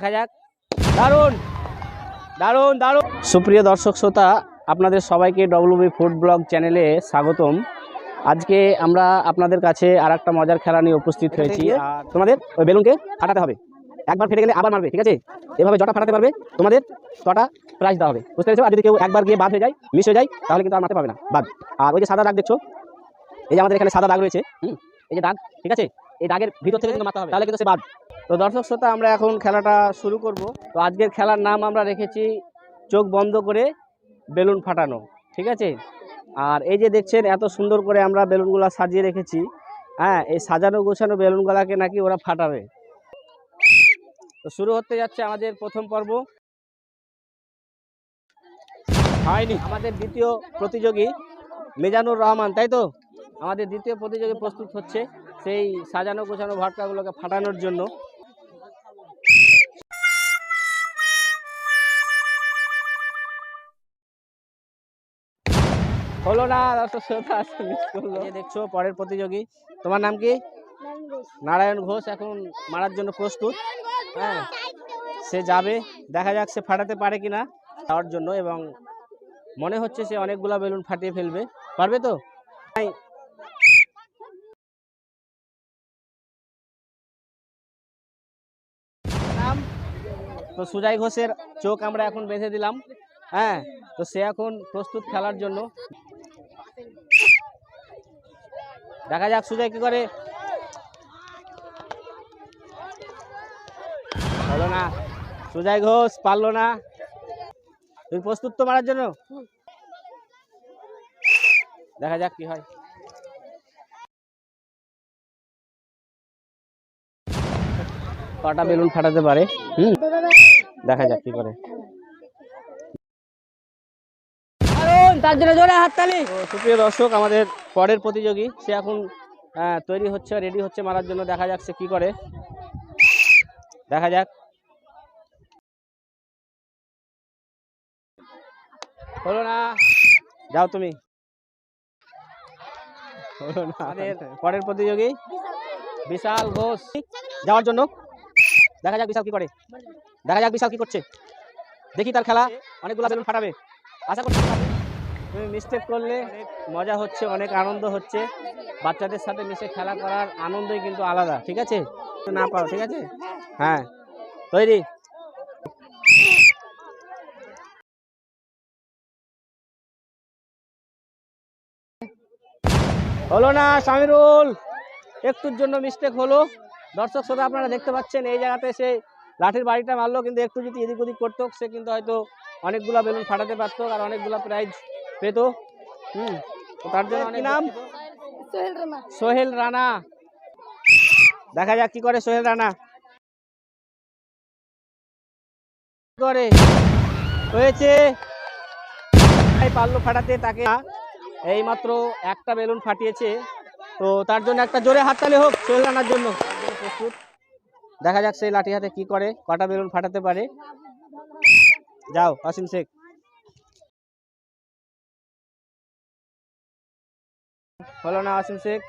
দেখা যাক। দারুণ দারুণ দারুণ। সুপ্রিয় দর্শক শ্রোতা, আপনাদের সবাইকে ডব্লিউবি ফুড ব্লগ চ্যানেলে স্বাগতম। আজকে আমরা আপনাদের কাছে আর একটা মজার খেলা নিয়ে উপস্থিত হয়েছি। আর তোমাদের ওই বেলুনকে ফাটাতে হবে, একবার ফেটে গেলে আবার মারবে, ঠিক আছে? এভাবে যটা ফাটাতে পারবে তোমাদের তটা প্রাইজ দেওয়া হবে, বুঝতে পেরেছো? আর যদি কেউ একবার গিয়ে বাদ হয়ে যায়, মিস হয়ে যায়, তাহলে কিন্তু আর মারতে পারবে না, বাদ। আর ওই যে সাদা দাগ দেখছো, এই যে আমাদের এখানে সাদা দাগ রয়েছে, এই যে দাগ, ঠিক আছে? এই দাগের ভিতর থেকে কিন্তু মারতে হবে, তাহলে কিন্তু সে বাদ। তো দর্শক শ্রোতা, আমরা এখন খেলাটা শুরু করব। তো আজকের খেলার নাম আমরা রেখেছি চোখ বন্ধ করে বেলুন ফাটানো, ঠিক আছে? আর এই যে দেখছেন এত সুন্দর করে আমরা বেলুনগুলো সাজিয়ে রেখেছি। হ্যাঁ, এই সাজানো গোছানো বেলুনগুলাকে নাকি ওরা ফাটাবে। তো শুরু হতে যাচ্ছে আমাদের প্রথম পর্ব। হয়নি, আমাদের দ্বিতীয় প্রতিযোগী মিজানুর রহমান, তাই তো? আমাদের দ্বিতীয় প্রতিযোগী প্রস্তুত হচ্ছে সেই সাজানো গোছানো ভটকাগুলোকে ফাটানোর জন্য। হলো না, দেখছো পরের প্রতিযোগী। তোমার নাম কি? নারায়ণ ঘোষ এখন মারার জন্য প্রস্তুত। হ্যাঁ, সে যাবে, দেখা যাক সে ফাটাতে পারে কিনা তার জন্য। এবং মনে হচ্ছে সে অনেকগুলা বেলুন ফাটিয়ে ফেলবে, পারবে তো? তো সুজয় ঘোষের চোখ আমরা এখন বেঁধে দিলাম। হ্যাঁ, তো সে এখন প্রস্তুত খেলার জন্য। দেখা যাক সুজয় কি করে। হলো না, সুজয় ঘোষ পারলো না। তুমি প্রস্তুত তো মারার জন্য? দেখা যাক কি হয়। কটা বেলুন ফাটাতে পারে, দেখা যাক কি করে। তার জন্য জোরে হাততালি। সুপ্রিয় দর্শক, আমাদের পরের প্রতিযোগী সে এখন তৈরি হচ্ছে, রেডি হচ্ছে মারার জন্য। দেখা যাক সে কি করে, দেখা যাক। হলো না, যাও তুমি। হলো না। আমাদের পরের প্রতিযোগী বিশাল ঘোষ যাওয়ার জন্য। দেখা যাক বিশাল কি করে, দেখা যাক বিশাল কি করছে। দেখি তার খেলা, অনেকগুলো বেলুন ফাটাবে, আশা করছি। তুমি মিস্টেক করলে মজা হচ্ছে, অনেক আনন্দ হচ্ছে। বাচ্চাদের সাথে মিশে খেলা করার আনন্দই কিন্তু আলাদা, ঠিক আছে? না পাও, ঠিক আছে? হ্যাঁ, তৈরি। হলো না সামিরুল, একটুর জন্য মিস্টেক হলো। দর্শক শ্রোতা, আপনারা দেখতে পাচ্ছেন এই জায়গাতে সে লাঠির বাড়িটা মারলো, কিন্তু একটু যদি এদিক ওদিক করতো সে কিন্তু হয়তো অনেকগুলা বেলুন ফাটাতে পারতো আর অনেকগুলা প্রাইজ পেত। তো তার জন্য অনেক নাম সোহেল রানা। দেখা যাক কি করে সোহেল রানা করে। হয়েছে, পারলো ফাটাতে, তাকে এই মাত্র একটা বেলুন ফাটিয়েছে। তো তার জন্য একটা জোরে হাততালি হোক সোহেল রানার জন্য। প্রস্তুত, দেখা যাক সেই লাঠি হাতে কি করে, কটা বেলুন ফাটাতে পারে। যাও আসিম শেখ। হলো না আসিম শেখ,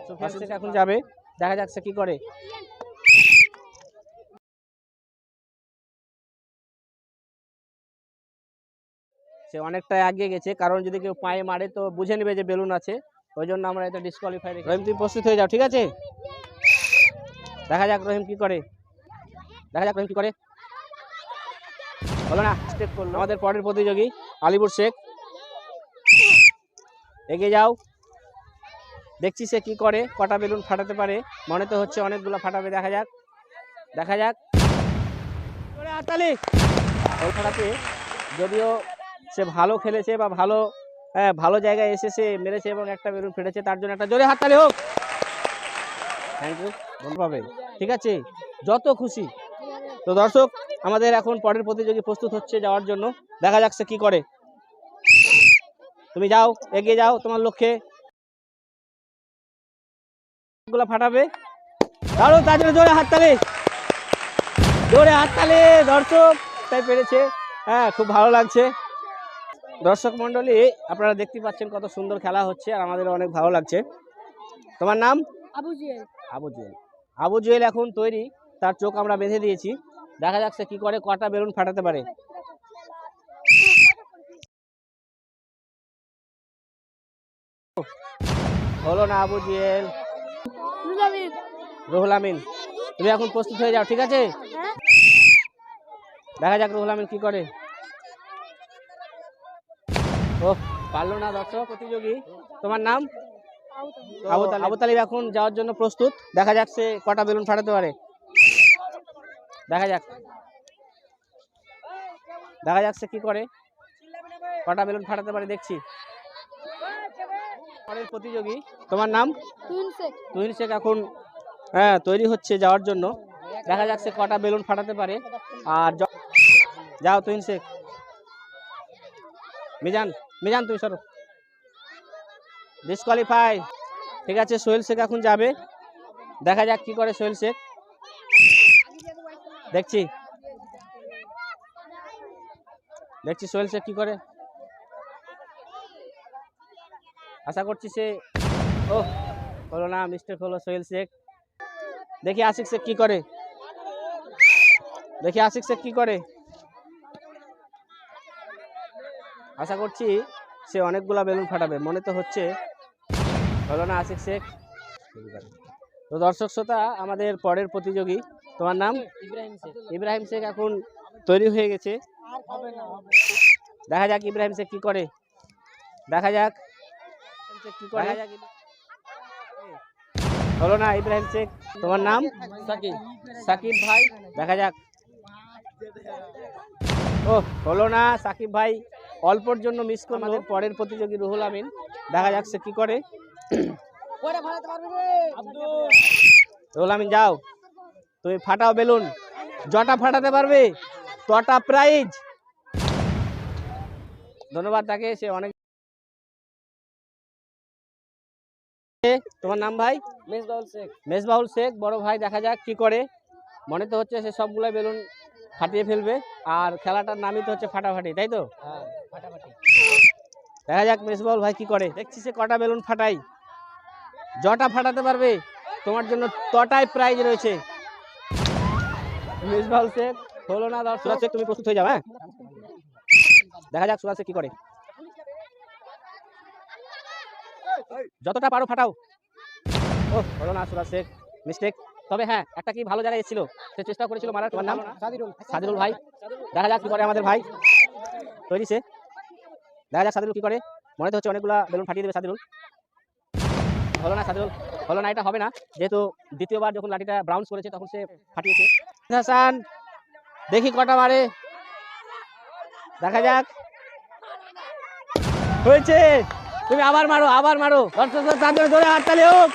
সুফিয়ান শেখ এখন যাবে, দেখা যাক সে কি করে। সে অনেকটাই এগিয়ে গেছে, কারণ যদি কেউ পায়ে মারে তো বুঝে নেবে যে বেলুন আছে, ওই জন্য আমরা এটা ডিসকোয়ালিফাই রেখে। রহিম, তুমি প্রস্তুত হয়ে যাও, ঠিক আছে? দেখা যাক রহিম কি করে, দেখা যাক রহিম কি করে। হলো না, স্টেপ করলো। আমাদের পরের প্রতিযোগী আলিপুর শেখ, এগিয়ে যাও, দেখছি সে কি করে, কটা বেলুন ফাটাতে পারে। মনে তো হচ্ছে অনেকগুলো ফাটাবে, দেখা যাক, দেখা যাক। হাততালি। ফাটাতে যদিও সে ভালো খেলেছে বা ভালো জায়গায় এসে সে মেরেছে এবং একটা বেলুন ফেটেছে, তার জন্য একটা জোরে হাততালি হোক। থ্যাংক ইউ, ধন্যবাদ। ঠিক আছে, যত খুশি। তো দর্শক, আমাদের এখন পরের প্রতিযোগী প্রস্তুত হচ্ছে যাওয়ার জন্য, দেখা যাক সে কি করে। তুমি যাও, এগিয়ে যাও তোমার লক্ষ্যে। গুলো ফাটাবে, দাঁড়ো, তার জন্য জোরে হাততালি, জোরে হাততালি। দর্শক তাই পেরেছে, হ্যাঁ, খুব ভালো লাগছে। দর্শক মন্ডলী, আপনারা দেখতে পাচ্ছেন কত সুন্দর খেলা হচ্ছে আর আমাদের অনেক ভালো লাগছে। তোমার নাম? আবু জুয়েল। আবু জুয়েল, আবু জুয়েল এখন তৈরি, তার চোখ আমরা বেঁধে দিয়েছি। দেখা যাক সে কি করে, কটা বেলুন ফাটাতে পারে। হলো না আবু জেল। রুহুল আমিন, তুমি এখন প্রস্তুত হয়ে যাও, ঠিক আছে? দেখা যাক রুহুল আমিন কি করে। ও পারলো না দর্শক। প্রতিযোগী, তোমার নাম? আবু তালিব এখন যাওয়ার জন্য প্রস্তুত। দেখা যাক সে কটা বেলুন ফাটাতে পারে। দেখা যাক সে কি করে, কটা বেলুন ফাটাতে পারে দেখছি। পরের প্রতিযোগী, তোমার নাম? তুহিন শেখ এখন তৈরি হচ্ছে যাওয়ার জন্য। দেখা যাক সে কটা বেলুন ফাটাতে পারে। আর যাও তুহিন শেখ। মিজান তুমি সরো। ডিসকোয়ালিফাই। ঠিক আছে, সোহেল শেখ এখন যাবে। দেখা যাক কি করে সোহেল শেখ। দেখছি সোহেল শেখ কি করে। আশা করছি সে, ও হলো না, মিস্টেক হলো সোহেল শেখ। দেখি আশিক শেখ কি করে। আশা করছি সে অনেকগুলা বেলুন ফাটাবে, মনে তো হচ্ছে। হলো না আশিক শেখ। তো দর্শক শ্রোতা, আমাদের পরের প্রতিযোগী, তোমার নাম? ইব্রাহিম শেখ এখন তৈরি হয়ে গেছে। দেখা যাক ইব্রাহিম শেখ কি করে। হলো না ইব্রাহিম শেখ। তোমার নাম? সাকিব ভাই। দেখা যাক। ও হলো না, সাকিব ভাই অল্পর জন্য মিস করলো। আমাদের পরের প্রতিযোগী রুহুল আমিন, দেখা যাক সে কি করে। রুহুল আমিন যাও, তুমি ফাটাও বেলুন। জটা ফাটাতে পারবে তটা প্রাইজ। ধন্যবাদ তাকে, সে অনেক। তোমার নাম ভাই? মেজবাহুল শেখ বড় ভাই। দেখা যাক কি করে, মনে তো হচ্ছে সে সবগুলো বেলুন ফাটিয়ে ফেলবে। আর খেলাটার নামই তো হচ্ছে ফাটাফাটি, তাই তো? দেখা যাক মেজবাহুল ভাই কি করে। দেখছি সে কটা বেলুন ফাটাই। জটা ফাটাতে পারবে তোমার জন্য তটাই প্রাইজ রয়েছে। মেজবাহুল শেখ হলো না। সুরাজ শেখ তুমি প্রস্তুত হয়ে যাও। হ্যাঁ, দেখা যাক সুরাজ শেখ কি করে। যতটা পারো ফাটাও। ও হলো না সুরাজ শেখ, মিস্টেক। তবে হ্যাঁ, একটা কি ভালো জায়গায় এসেছিল, সে চেষ্টা করেছিল মারার। তোমার নাম? সাদিরুল ভাই। দেখা যাক কি করে আমাদের ভাই। তৈরি সে। দেখা যাক সাদিরুল কি করে। মনে তো হচ্ছে অনেকগুলা বেলুন ফাটিয়ে দেবে সাদিরুল। হলো না সাদিরুল, হলো না। এটা হবে না, যেহেতু দ্বিতীয়বার যখন লাঠিটা ব্রাউন্স করেছে তখন সে ফাটিয়েছে। হাসান দেখি কটা মারে। দেখা যাক। হয়েছে, তুমি আবার মারো। ধরে হাততালি হোক।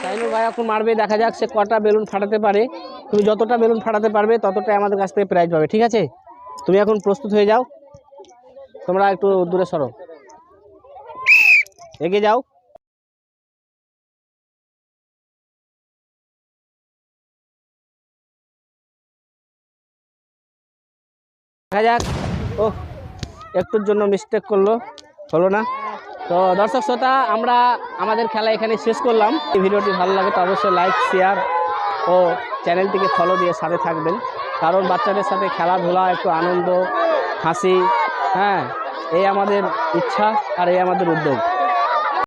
সাইনুল ভাই এখন মারবে। দেখা যাক সে কটা বেলুন ফাটাতে পারে। তুমি যতটা বেলুন ফাটাতে পারবে ততটাই আমাদের কাছ থেকে প্রাইজ পাবে, ঠিক আছে? তুমি এখন প্রস্তুত হয়ে যাও। তোমরা একটু দূরে সরো, এগিয়ে যাও। দেখা যাক। ও একটুর জন্য মিস্টেক করলো, হলো না। তো দর্শক শ্রোতা, আমরা আমাদের খেলা এখানে শেষ করলাম। এই ভিডিওটি ভালো লাগে তো অবশ্যই লাইক, শেয়ার ও চ্যানেলটিকে ফলো দিয়ে সাথে থাকবেন। কারণ বাচ্চাদের সাথে খেলাধুলা, একটু আনন্দ, হাসি, হ্যাঁ, এই আমাদের ইচ্ছা আর এই আমাদের উদ্যোগ।